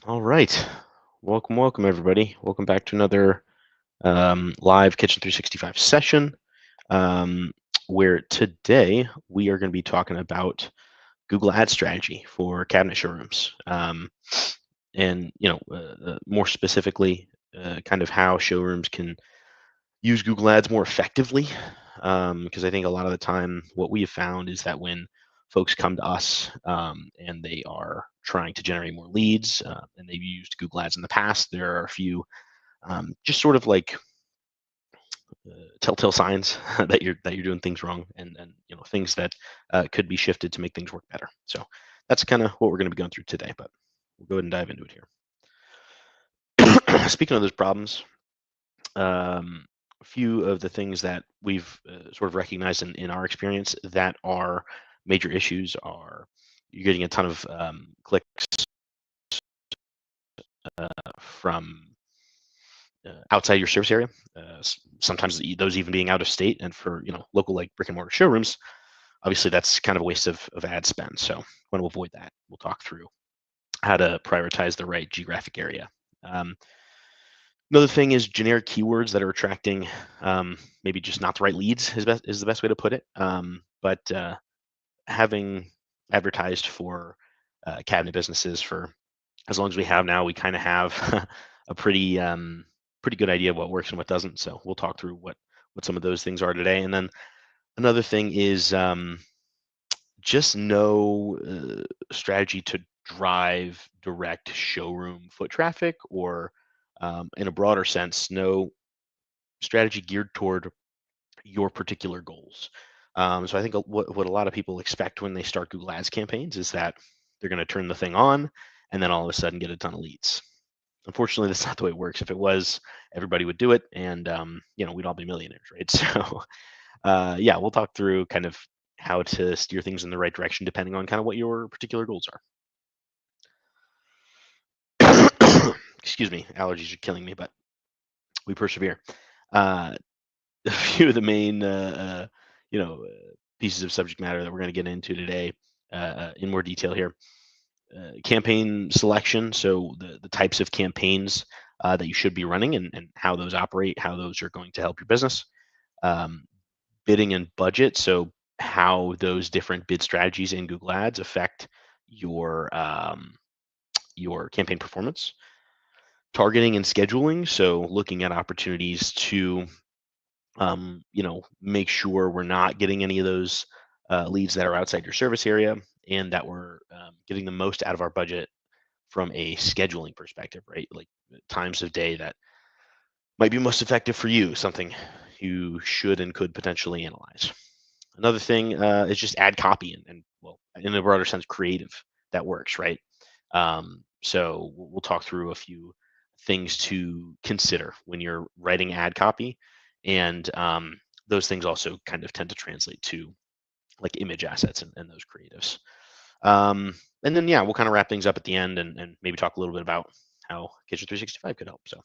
All right. Welcome everybody. Welcome back to another live Kitchen 365 session um, where today we are going to be talking about Google Ad strategy for cabinet showrooms. And, more specifically, kind of how showrooms can use Google Ads more effectively. Because I think a lot of the time what we have found is that when folks come to us and they are trying to generate more leads and they've used Google Ads in the past, there are a few just sort of like telltale signs that you're doing things wrong and things that could be shifted to make things work better. So that's kind of what we're going to be going through today, but we'll go ahead and dive into it here. Speaking of those problems, um, a few of the things that we've sort of recognized in our experience that are major issues are you're getting a ton of clicks from outside your service area. Sometimes those even being out of state, and for local like brick and mortar showrooms, obviously that's kind of a waste of ad spend. So want to avoid that. We'll talk through how to prioritize the right geographic area. Um, Another thing is generic keywords that are attracting maybe just not the right leads is the best way to put it. But having advertised for cabinet businesses for as long as we have now, we kind of have a pretty good idea of what works and what doesn't. So we'll talk through what some of those things are today. And then another thing is just no strategy to drive direct showroom foot traffic, or in a broader sense, no strategy geared toward your particular goals. So I think what a lot of people expect when they start Google Ads campaigns is that they're going to turn the thing on and then all of a sudden get a ton of leads. Unfortunately, that's not the way it works. If it was, everybody would do it, and we'd all be millionaires, right? So yeah, we'll talk through kind of how to steer things in the right direction depending on kind of what your particular goals are. Excuse me, allergies are killing me, but we persevere. Uh, a few of the main, pieces of subject matter that we're going to get into today in more detail here. Campaign selection, so the types of campaigns that you should be running and how those operate, how those are going to help your business. Um, Bidding and budget, so how those different bid strategies in Google Ads affect your campaign performance. Targeting and scheduling, so looking at opportunities to make sure we're not getting any of those leads that are outside your service area, and that we're getting the most out of our budget from a scheduling perspective, right? Like times of day that might be most effective for you, something you should and could potentially analyze. Another thing is just ad copy and well, in a broader sense, creative that works, right? So we'll talk through a few things to consider when you're writing ad copy, and those things also kind of tend to translate to like image assets and those creatives. And then yeah, we'll kind of wrap things up at the end and maybe talk a little bit about how Kitchen 365 could help. So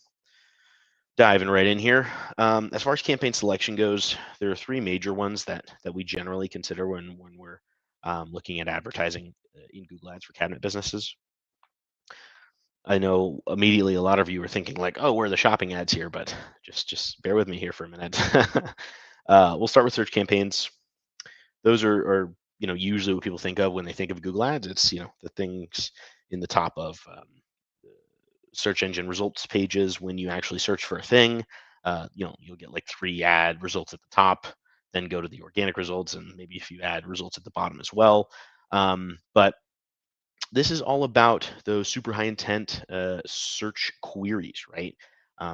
diving right in here. As far as campaign selection goes, there are three major ones that we generally consider when we're looking at advertising in Google Ads for cabinet businesses. I know immediately a lot of you are thinking like, "Oh, where are the shopping ads here?" But just bear with me here for a minute. We'll start with search campaigns. Those are usually what people think of when they think of Google Ads. It's the things in the top of search engine results pages when you actually search for a thing. You'll get like 3 ad results at the top, then go to the organic results, and maybe a few ad results at the bottom as well. But this is all about those super high intent search queries, right?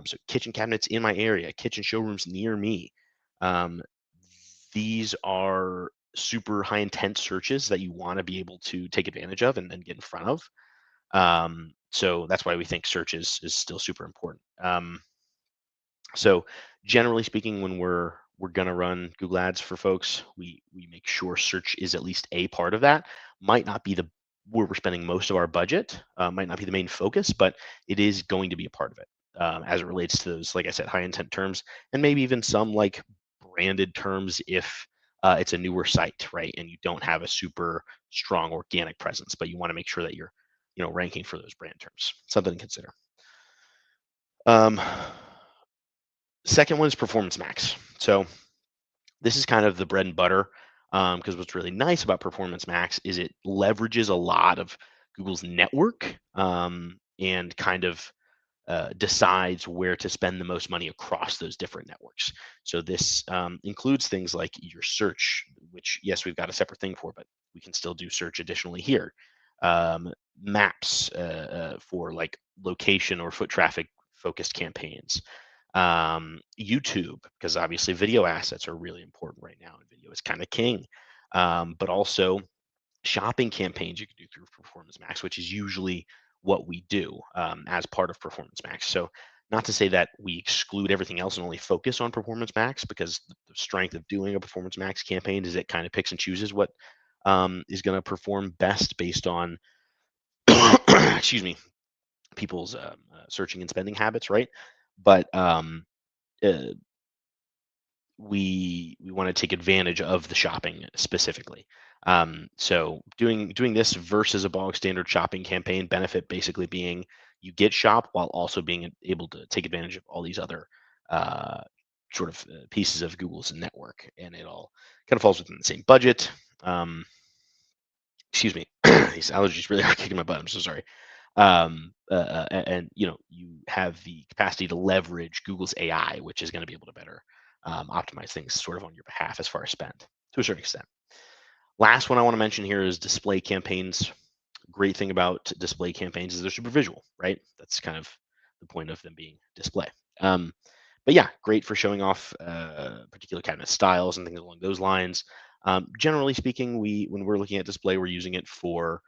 So kitchen cabinets in my area, kitchen showrooms near me. Um, these are super high intent searches that you want to be able to take advantage of and get in front of. So that's why we think search is still super important. So generally speaking, when we're gonna run Google Ads for folks, we make sure search is at least a part of that. Might not be the where we're spending most of our budget, might not be the main focus, but it is going to be a part of it as it relates to those, like I said, high intent terms, and maybe even some like branded terms if it's a newer site, right? And you don't have a super strong organic presence, but you want to make sure that you're ranking for those brand terms. Something to consider. Um, Second one is Performance Max. So this is kind of the bread and butter, because what's really nice about Performance Max is it leverages a lot of Google's network, and kind of decides where to spend the most money across those different networks. So this includes things like your search, which yes, we've got a separate thing for, but we can still do search additionally here. Um, Maps for like location or foot traffic focused campaigns. YouTube, because obviously video assets are really important right now, and video is kind of king. But also shopping campaigns you can do through Performance Max, which is usually what we do as part of Performance Max. So, not to say that we exclude everything else and only focus on Performance Max, because the strength of doing a Performance Max campaign is it kind of picks and chooses what is going to perform best based on, excuse me, people's searching and spending habits, right? But uh, we want to take advantage of the shopping specifically. So doing this versus a bog standard shopping campaign benefit basically being you get shop while also being able to take advantage of all these other uh, sort of pieces of Google's network, and it all kind of falls within the same budget. Um, Excuse me, these allergies really are kicking my butt. I'm so sorry. And you have the capacity to leverage Google's AI, which is going to be able to better optimize things sort of on your behalf as far as spend to a certain extent. Last one I want to mention here is display campaigns. Great thing about display campaigns is they're super visual, right? That's kind of the point of them being display. But yeah, great for showing off particular kind of styles and things along those lines. Generally speaking, when we're looking at display, we're using it for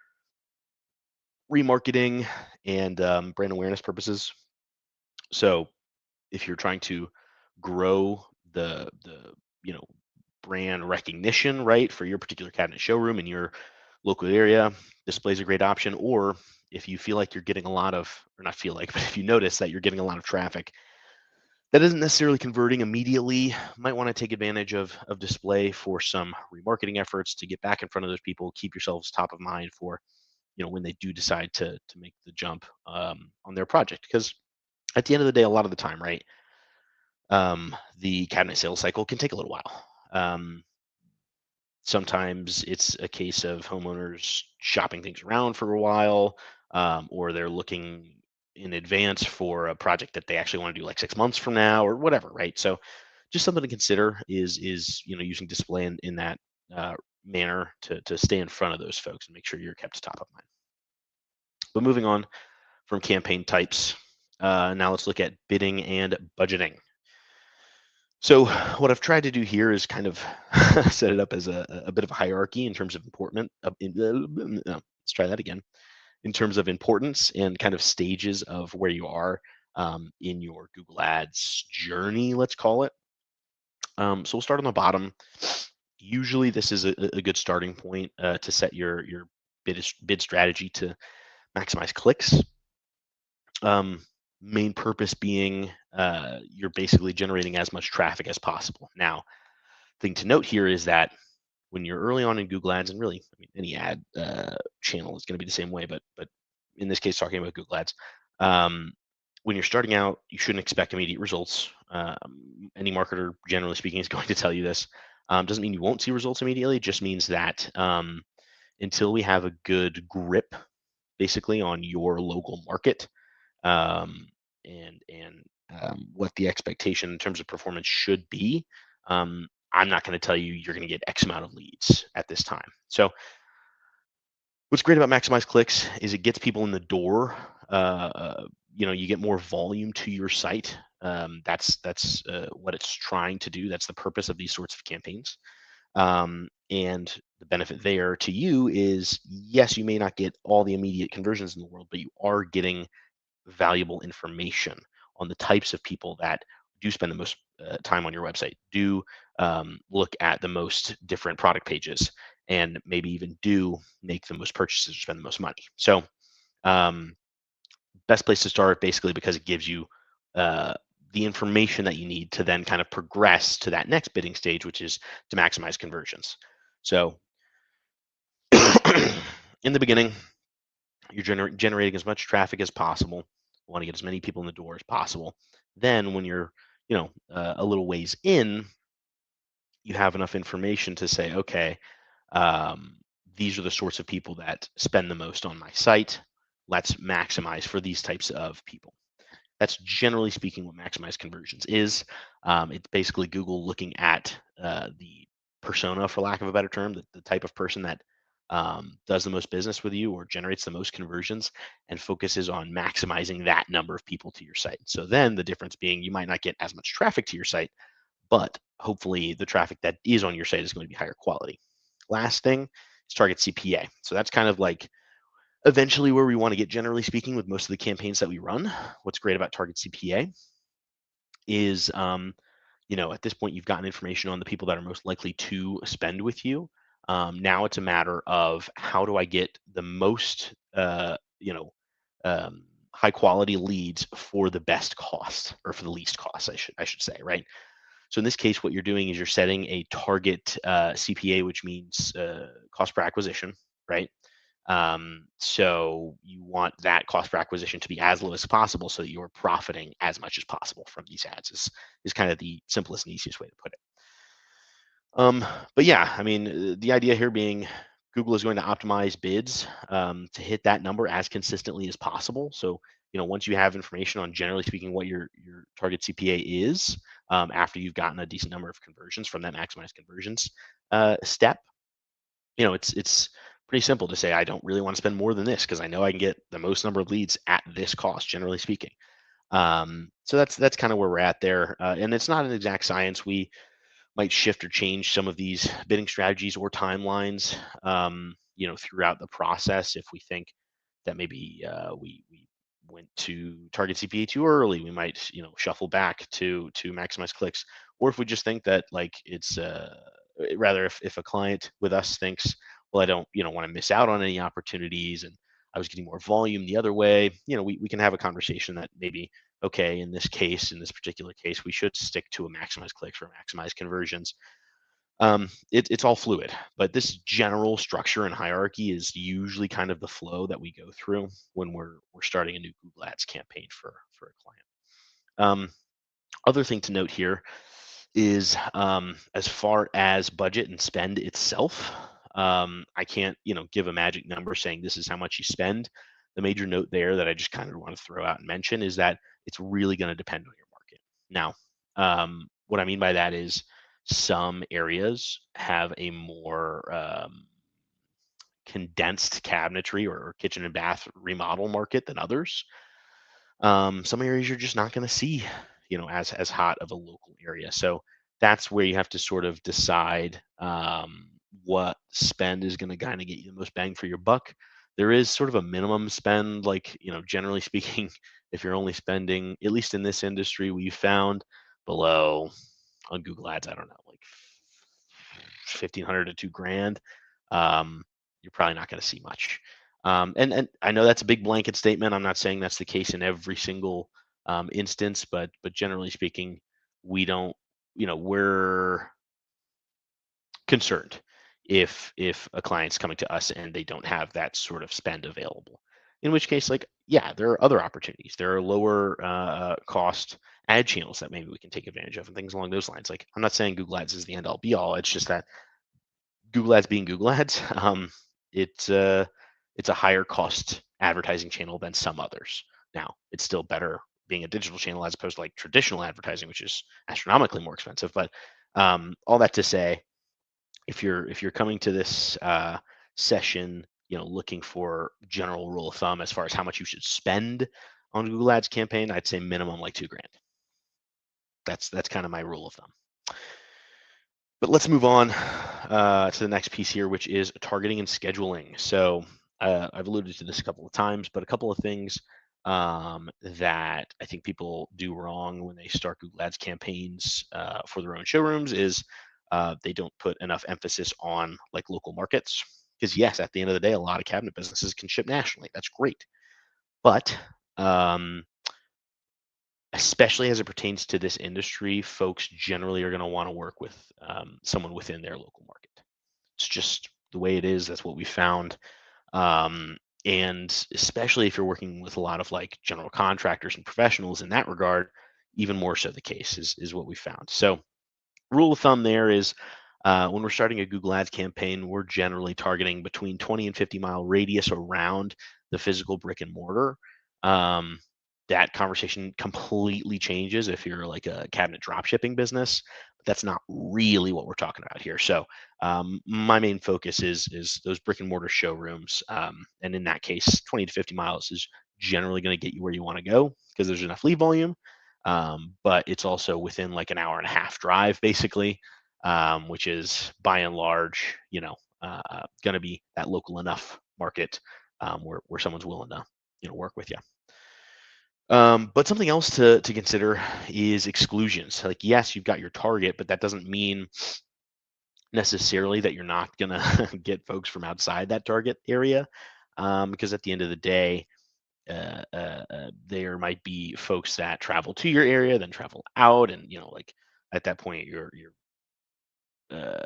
remarketing and brand awareness purposes. So if you're trying to grow the you know brand recognition, right, for your particular cabinet showroom in your local area, display is a great option. Or if you feel like you're getting a lot of, or not feel like, but if you notice that you're getting a lot of traffic that isn't necessarily converting immediately, might want to take advantage of display for some remarketing efforts to get back in front of those people, keep yourselves top of mind for when they do decide to make the jump on their project. Because at the end of the day, a lot of the time, right, the cabinet sales cycle can take a little while. Sometimes it's a case of homeowners shopping things around for a while, or they're looking in advance for a project that they actually want to do like 6 months from now or whatever, right? So just something to consider is using display in that uh, manner to stay in front of those folks and make sure you're kept top of mind. But moving on from campaign types, now let's look at bidding and budgeting. So what I've tried to do here is kind of set it up as a bit of a hierarchy in terms of important. Let's try that again. In terms of importance and kind of stages of where you are in your Google Ads journey, let's call it. So we'll start on the bottom. Usually, this is a good starting point to set your bid strategy to maximize clicks. Main purpose being you're basically generating as much traffic as possible. Now, thing to note here is that when you're early on in Google Ads, and really, I mean, any ad channel is going to be the same way, but in this case, talking about Google Ads, when you're starting out, you shouldn't expect immediate results. Any marketer, generally speaking, is going to tell you this. Doesn't mean you won't see results immediately. It just means that until we have a good grip, basically, on your local market, um, and what the expectation in terms of performance should be, I'm not going to tell you you're going to get X amount of leads at this time. So what's great about Maximize Clicks is it gets people in the door. You get more volume to your site. That's what it's trying to do. That's the purpose of these sorts of campaigns. And the benefit there to you is, yes, you may not get all the immediate conversions in the world, but you are getting valuable information on the types of people that do spend the most time on your website, do look at the most different product pages, and maybe even do make the most purchases or spend the most money. So, um, best place to start basically because it gives you uh, the information that you need to then kind of progress to that next bidding stage, which is to maximize conversions. So, in the beginning, You're generating as much traffic as possible. Want to get as many people in the door as possible. Then when you're, a little ways in, you have enough information to say, okay, um, these are the sorts of people that spend the most on my site. Let's maximize for these types of people. That's generally speaking what maximize conversions is. It's basically Google looking at the persona, for lack of a better term, the type of person that does the most business with you or generates the most conversions, and focuses on maximizing that number of people to your site. So then the difference being you might not get as much traffic to your site, but hopefully the traffic that is on your site is going to be higher quality. Last thing is target CPA. So that's kind of like eventually where we want to get, generally speaking, with most of the campaigns that we run. What's great about target CPA is, at this point, you've gotten information on the people that are most likely to spend with you. Now it's a matter of how do I get the most, um, high quality leads for the best cost, or for the least cost, I should say, right? So in this case, what you're doing is you're setting a target CPA, which means cost per acquisition, right? So you want that cost per acquisition to be as low as possible so that you're profiting as much as possible from these ads is kind of the simplest and easiest way to put it. But yeah, I mean, the idea here being Google is going to optimize bids to hit that number as consistently as possible. So, once you have information on, generally speaking, what your target CPA is, after you've gotten a decent number of conversions from that maximized conversions step, it's pretty simple to say, I don't really want to spend more than this because I know I can get the most number of leads at this cost, generally speaking. So that's kind of where we're at there, and it's not an exact science. We might shift or change some of these bidding strategies or timelines, throughout the process. If we think that maybe we went to target CPA too early, we might, shuffle back to maximize clicks. Or if we just think that, like, it's rather, if a client with us thinks, well, I don't, want to miss out on any opportunities, and I was getting more volume the other way, we can have a conversation that maybe, okay, in this particular case, we should stick to a maximize clicks or maximize conversions. It's all fluid, but this general structure and hierarchy is usually kind of the flow that we go through when we're starting a new Google Ads campaign for a client. Other thing to note here is, as far as budget and spend itself, I can't, give a magic number saying this is how much you spend. The major note there that I just kind of want to throw out and mention is that it's really going to depend on your market. Now, what I mean by that is some areas have a more condensed cabinetry or kitchen and bath remodel market than others. Some areas you're just not going to see, as hot of a local area. So that's where you have to sort of decide what spend is going to kind of get you the most bang for your buck. There is sort of a minimum spend, like, generally speaking, if you're only spending, at least in this industry, we found below on Google Ads, I don't know, like 1,500 to 2 grand, you're probably not going to see much. And I know that's a big blanket statement. I'm not saying that's the case in every single instance, but generally speaking, we don't, we're concerned if a client's coming to us and they don't have that sort of spend available. In which case, like, yeah, there are other opportunities. There are lower cost ad channels that maybe we can take advantage of and things along those lines. Like, I'm not saying Google Ads is the end all be all. It's just that Google Ads being Google Ads, it's it's a higher cost advertising channel than some others. Now, it's still better being a digital channel as opposed to like traditional advertising, which is astronomically more expensive. But all that to say, if you're coming to this session, looking for general rule of thumb as far as how much you should spend on a Google Ads campaign, I'd say minimum like 2 grand. That's kind of my rule of thumb. But let's move on to the next piece here, which is targeting and scheduling. So I've alluded to this a couple of times, but a couple of things that I think people do wrong when they start Google Ads campaigns for their own showrooms is they don't put enough emphasis on like local markets. Because yes, at the end of the day, a lot of cabinet businesses can ship nationally. That's great, but um, especially as it pertains to this industry, folks generally are going to want to work with someone within their local market. It's just the way it is. That's what we found. Um, And especially if you're working with a lot of like general contractors and professionals in that regard, even more so the case is what we found. So rule of thumb there is when we're starting a Google Ads campaign, we're generally targeting between 20 and 50-mile radius around the physical brick and mortar. Um, that conversation completely changes if you're like a cabinet drop shipping business. But that's not really what we're talking about here. So my main focus is those brick and mortar showrooms, and in that case, 20 to 50 miles is generally going to get you where you want to go because there's enough lead volume, but it's also within like an hour and a half drive, basically, which is by and large, going to be that local enough market where someone's willing to, work with you. But something else to consider is exclusions. Like, yes, you've got your target, but that doesn't mean necessarily that you're not gonna get folks from outside that target area, because at the end of the day, there might be folks that travel to your area, then travel out, and like at that point, you're uh,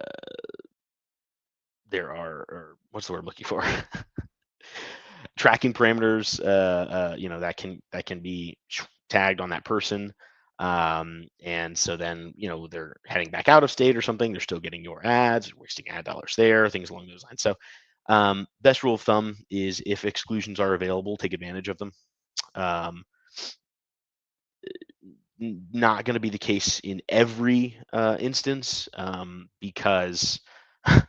there are, or what's the word I'm looking for? Tracking parameters, that can be tagged on that person, and so then they're heading back out of state or something. They're still getting your ads, wasting ad dollars there, things along those lines. So, best rule of thumb is if exclusions are available, take advantage of them. Um, Not going to be the case in every instance, because I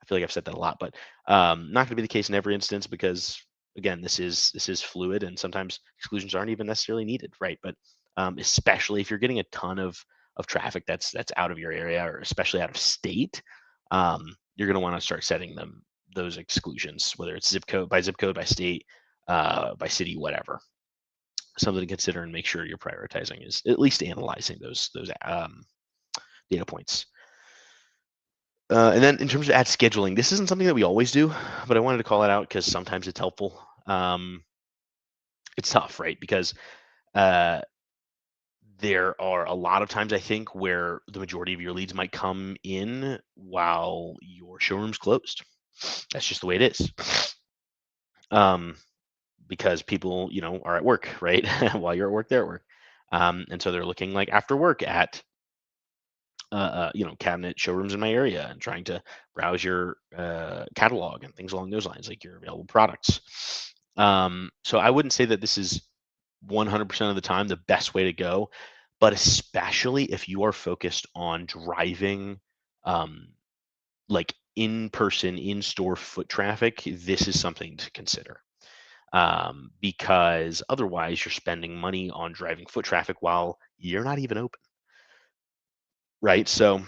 feel like I've said that a lot, but not going to be the case in every instance because again, this is fluid, and sometimes exclusions aren't even necessarily needed, right? But especially if you're getting a ton of traffic that's out of your area, or especially out of state, you're going to want to start setting those exclusions, whether it's zip code, by state, by city, whatever. Something to consider and make sure you're prioritizing is at least analyzing those data points. And then in terms of ad scheduling, this isn't something that we always do, but I wanted to call it out because sometimes it's helpful. It's tough, right? Because uh, there are a lot of times I think where the majority of your leads might come in while your showroom's closed. That's just the way it is. Um, because people, are at work, right? While you're at work, they're at work. And so they're looking like after work at cabinet showrooms in my area and trying to browse your catalog and things along those lines, like your available products. So I wouldn't say that this is 100% of the time the best way to go, but especially if you are focused on driving um, like in-person, in-store foot traffic, this is something to consider. Because otherwise you're spending money on driving foot traffic while you're not even open, right? So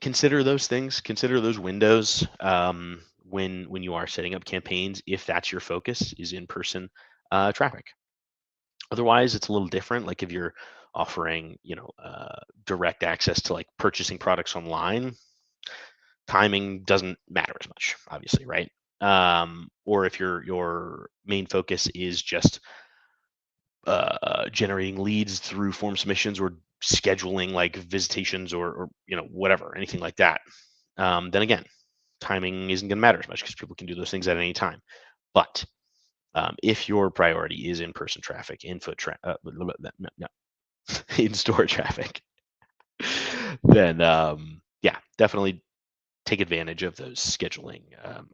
consider those things, consider those windows, when you are setting up campaigns, if that's your focus is in person traffic. Otherwise it's a little different, like if you're offering direct access to like purchasing products online, timing doesn't matter as much, obviously, right? Or if your main focus is just generating leads through form submissions or scheduling like visitations, or whatever, anything like that, then again, timing isn't going to matter as much because people can do those things at any time. But if your priority is in-person traffic, no, in-store traffic, then yeah, definitely take advantage of those scheduling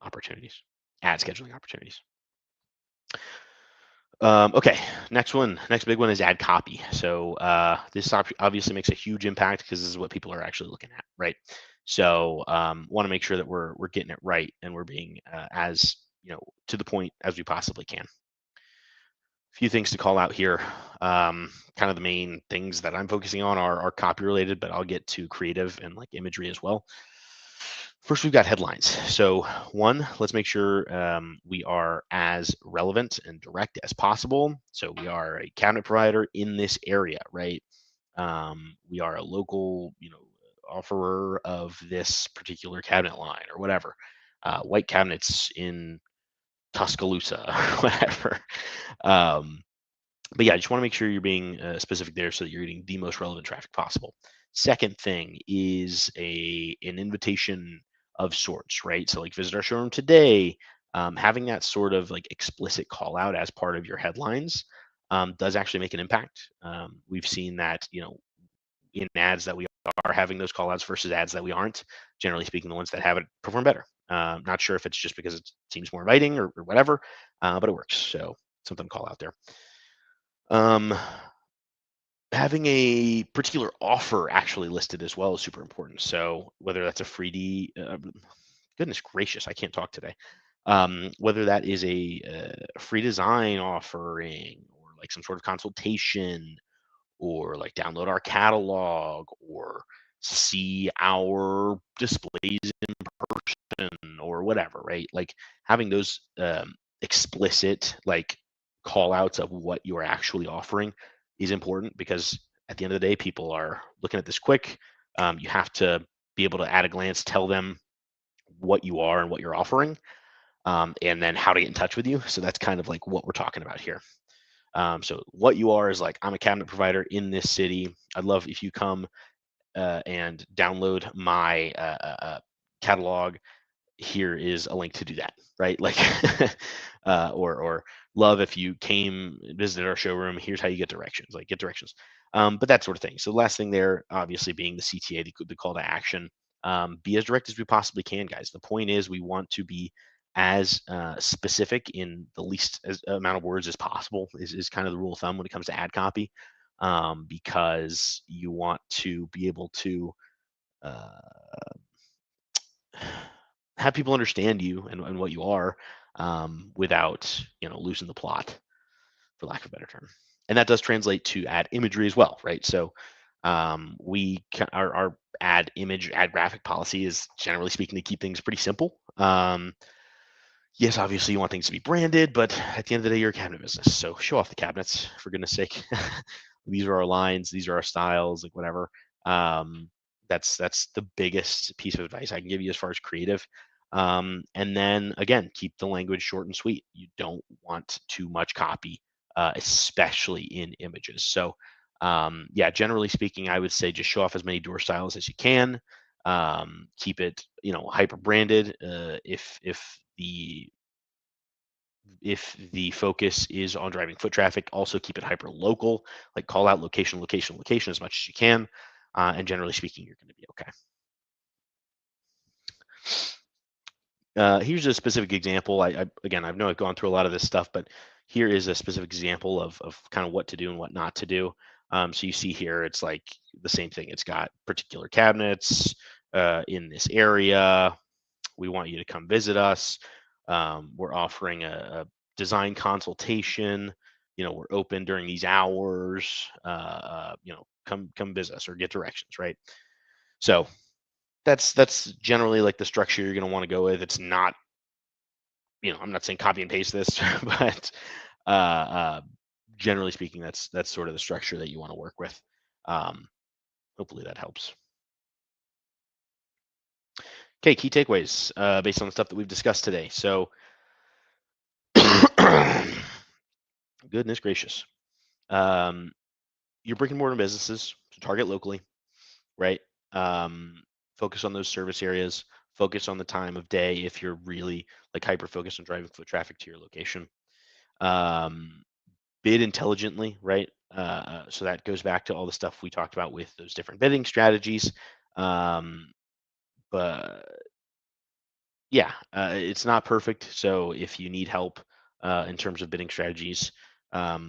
opportunities, ad scheduling opportunities. Okay, next big one is ad copy. So this obviously makes a huge impact because this is what people are actually looking at, right? So want to make sure that we're getting it right and we're being as to the point as we possibly can. A few things to call out here. Kind of the main things that I'm focusing on are copy related, but I'll get to creative and like imagery as well. First, we've got headlines. So, one, let's make sure we are as relevant and direct as possible. So, we are a cabinet provider in this area, right? We are a local, offerer of this particular cabinet line or whatever. White cabinets in Tuscaloosa, whatever. But yeah, I just want to make sure you're being specific there so that you're getting the most relevant traffic possible. Second thing is an invitation of sorts, right? So like visit our showroom today, having that sort of like explicit call out as part of your headlines does actually make an impact. We've seen that, in ads that we are having those call outs versus ads that we aren't. Generally speaking, the ones that have it perform better. Not sure if it's just because it seems more inviting or whatever, but it works. So something to call out there. Um, Having a particular offer actually listed as well is super important. So whether that's a free goodness gracious, I can't talk today. Whether that is a free design offering or like some sort of consultation or like download our catalog or see our displays in person or whatever, right? Like having those explicit like call outs of what you're actually offering is important because at the end of the day, people are looking at this quick. You have to be able to at a glance tell them what you are and what you're offering, and then how to get in touch with you. So that's kind of like what we're talking about here. So what you are is like, I'm a cabinet provider in this city. I'd love if you come and download my catalog. Here is a link to do that, right? Like, or love if you came visited our showroom. Here's how you get directions. Like, get directions, but that sort of thing. So the last thing there, obviously, being the CTA, the call to action. Be as direct as we possibly can, guys. The point is, we want to be as specific in the least amount of words as possible. Is kind of the rule of thumb when it comes to ad copy, because you want to be able to uh, have people understand you and what you are, without losing the plot, for lack of a better term. And that does translate to ad imagery as well, right? So our ad graphic policy is, generally speaking, to keep things pretty simple. Yes, obviously you want things to be branded, but at the end of the day, you're a cabinet business, so show off the cabinets, for goodness sake. These are our lines, these are our styles, like whatever. Um, that's the biggest piece of advice I can give you as far as creative. And then again, keep the language short and sweet. You don't want too much copy, especially in images. So yeah, generally speaking, I would say just show off as many door styles as you can. Keep it, hyper branded. If the focus is on driving foot traffic, also keep it hyper local. Like, call out location, location, location as much as you can. And generally speaking, you're going to be okay. Here's a specific example. Again, I know I've gone through a lot of this stuff, but here is a specific example of kind of what to do and what not to do. So you see here, it's like the same thing. It's got particular cabinets in this area. We want you to come visit us. We're offering a design consultation. We're open during these hours. Come visit us or get directions, right? So that's generally like the structure you're going to want to go with. It's not, I'm not saying copy and paste this, but uh, uh, generally speaking, that's sort of the structure that you want to work with. Hopefully that helps. Okay, key takeaways based on the stuff that we've discussed today. So, goodness gracious, your brick and mortar businesses, so target locally, right? Focus on those service areas. Focus on the time of day if you're really like hyper focused on driving foot traffic to your location. Um, Bid intelligently, right? So that goes back to all the stuff we talked about with those different bidding strategies. But yeah, it's not perfect. So if you need help in terms of bidding strategies, talk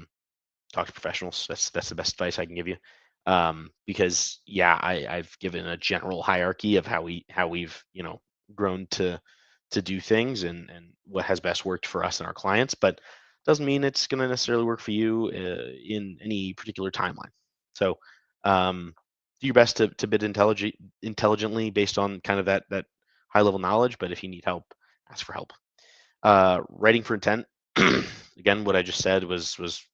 to professionals. That's the best advice I can give you. Because yeah, I've given a general hierarchy of how we've grown to do things and what has best worked for us and our clients, but doesn't mean it's going to necessarily work for you in any particular timeline. So do your best to bid intelligently based on kind of that high level knowledge. But if you need help, ask for help. Writing for intent. Again, what I just said was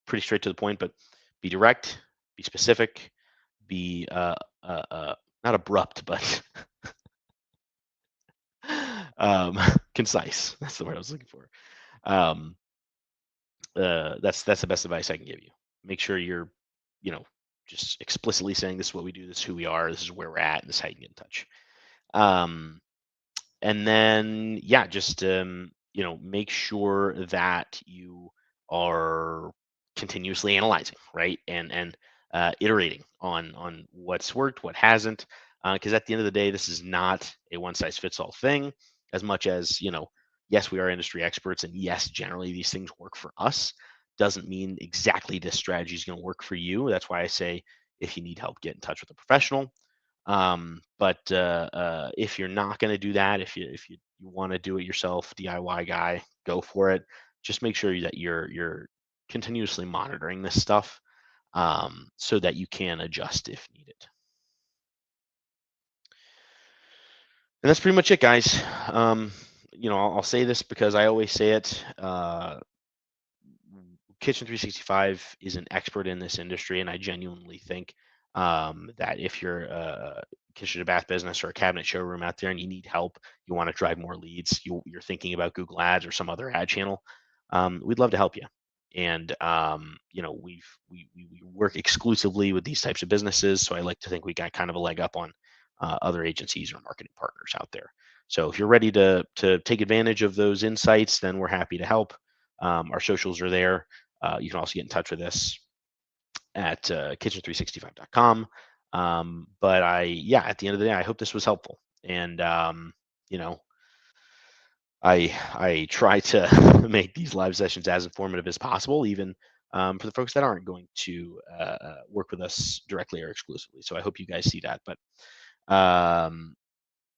pretty straight to the point, but be direct, be specific, be not abrupt, but concise. That's the word I was looking for. Um, that's the best advice I can give you. Make sure you're, you know, just explicitly saying this is what we do, this is who we are, this is where we're at, and this is how you can get in touch. Um, And then, yeah, just make sure that you are continuously analyzing, right, and iterating on what's worked, what hasn't, because at the end of the day, this is not a one size fits all thing. As much as yes, we are industry experts, and yes, generally these things work for us. Doesn't mean exactly this strategy is going to work for you. That's why I say if you need help, get in touch with a professional. But if you're not going to do that, if you want to do it yourself, DIY guy, go for it. Just make sure that you're continuously monitoring this stuff, so that you can adjust if needed. And that's pretty much it, guys. I'll say this because I always say it. Kitchen 365 is an expert in this industry, and I genuinely think that if you're a kitchen to bath business or a cabinet showroom out there and you need help, you want to drive more leads, you're thinking about Google Ads or some other ad channel, we'd love to help you. And we work exclusively with these types of businesses, so I like to think we got kind of a leg up on other agencies or marketing partners out there. So if you're ready to take advantage of those insights, then we're happy to help. Our socials are there. You can also get in touch with us at kitchen365.com. But at the end of the day, I hope this was helpful. And, you know, I try to make these live sessions as informative as possible, even for the folks that aren't going to work with us directly or exclusively. So I hope you guys see that. But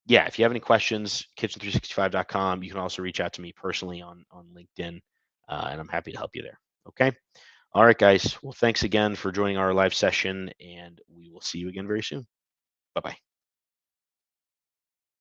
yeah, if you have any questions, kitchen365.com. You can also reach out to me personally on LinkedIn, and I'm happy to help you there. Okay. All right, guys. Well, thanks again for joining our live session, and we will see you again very soon. Bye bye.